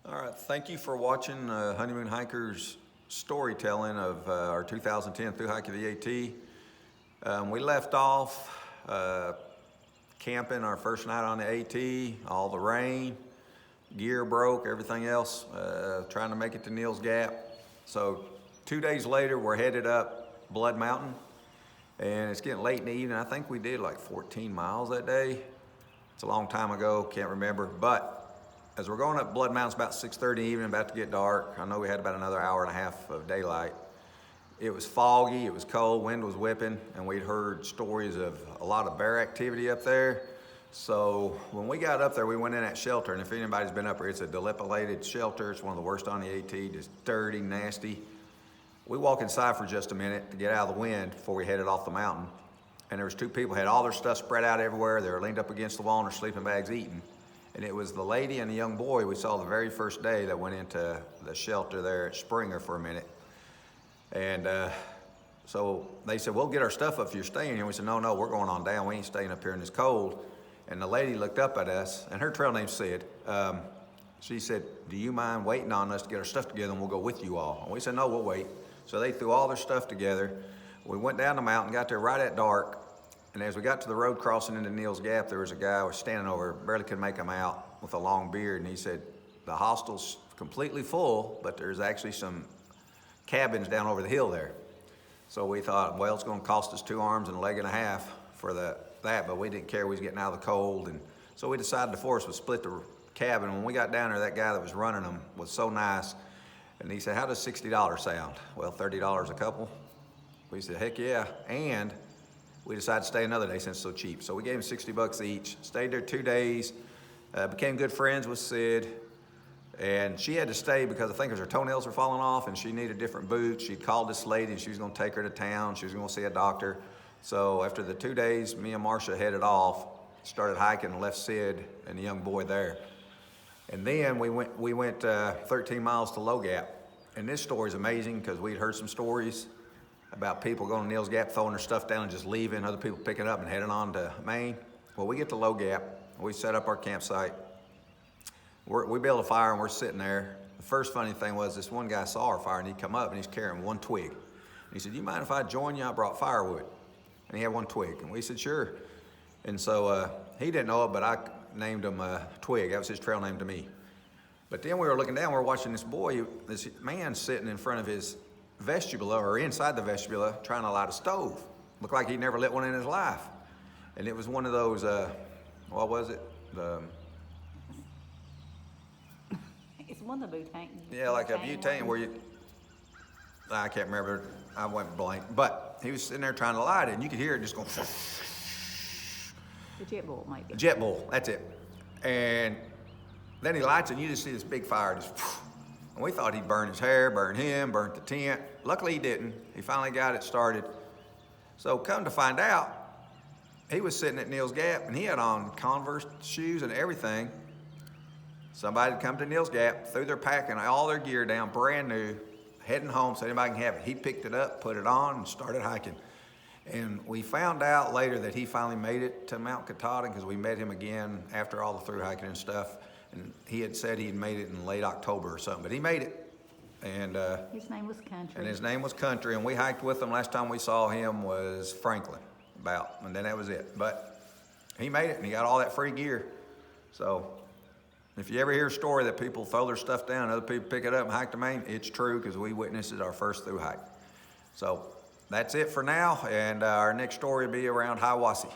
All right, thank you for watching Honeymoon Hikers storytelling of our 2010 through hike of the AT. We left off camping our first night on the AT, all the rain, gear broke, everything else, trying to make it to Neal's Gap. So 2 days later, we're headed up Blood Mountain, and it's getting late in the evening. I think we did like 14 miles that day. It's a long time ago, can't remember, but as we're going up Blood Mountain, it's about 6:30 evening, about to get dark. I know we had about another hour and a half of daylight. It was foggy, it was cold, wind was whipping, and we'd heard stories of a lot of bear activity up there. So when we got up there, we went in that shelter, and if anybody's been up there, it's a dilapidated shelter. It's one of the worst on the AT, just dirty, nasty. We walked inside for just a minute to get out of the wind before we headed off the mountain. And there was two people, had all their stuff spread out everywhere. They were leaned up against the wall in their sleeping bags eating. And it was the lady and the young boy we saw the very first day that went into the shelter there at Springer for a minute. And so they said, we'll get our stuff up if you're staying here. We said, no, we're going on down. We ain't staying up here in this cold. And the lady looked up at us, and her trail name's Sid. She said, do you mind waiting on us to get our stuff together and we'll go with you all? And we said, no, we'll wait. So they threw all their stuff together. We went down the mountain, got there right at dark. And as we got to the road crossing into Neal's Gap, there was a guy who was standing over, barely could make him out, with a long beard. And he said, the hostel's completely full, but there's actually some cabins down over the hill there. So we thought, well, it's gonna cost us 2 arms and a leg and a half for that, but we didn't care. We was getting out of the cold. And so we decided the force would split the cabin. When we got down there, that guy that was running them was so nice. And he said, how does $60 sound? Well, $30 a couple. We said, heck yeah. And we decided to stay another day since it's so cheap. So we gave him 60 bucks each, stayed there 2 days, became good friends with Sid. And she had to stay because I think her toenails were falling off and she needed different boots. She'd called this lady and she was gonna take her to town. She was gonna see a doctor. So after the 2 days, me and Marcia headed off, started hiking and left Sid and the young boy there. And then we went 13 miles to Low Gap. And this story's amazing because we'd heard some stories about people going to Neal's Gap, throwing their stuff down and just leaving, other people picking it up and heading on to Maine. Well, we get to Low Gap, we set up our campsite. We built a fire and we're sitting there. The first funny thing was this one guy saw our fire and he come up and he's carrying one twig. And he said, you mind if I join you? I brought firewood. And he had one twig. And we said, sure. And so he didn't know it, but I named him Twig. That was his trail name to me. But then we were looking down, we were watching this man sitting in front of his vestibula, or inside the vestibula, trying to light a stove. Looked like he'd never lit one in his life. And it was one of those, what was it? It's one of the butane. Yeah, like a butane where you, I can't remember, I went blank. But he was sitting there trying to light it, and you could hear it just going. The jet bowl might be. The jet bowl, that's it. And then he lights it, and you just see this big fire just. And we thought he'd burn his hair, burn him, burn the tent. Luckily he didn't. He finally got it started. So come to find out, he was sitting at Neal's Gap and he had on Converse shoes and everything. Somebody had come to Neal's Gap, threw their pack and all their gear down, brand new, heading home so anybody can have it. He picked it up, put it on, and started hiking. And we found out later that he finally made it to Mount Katahdin because we met him again after all the through hiking and stuff. And he had said he'd made it in late October or something, but he made it. And his name was Country. And his name was Country, and we hiked with him. Last time we saw him was Franklin, and then that was it. But he made it, and he got all that free gear. So if you ever hear a story that people throw their stuff down, other people pick it up and hike to Maine, it's true because we witnessed it our first through hike. So that's it for now, and our next story will be around Hiawassee.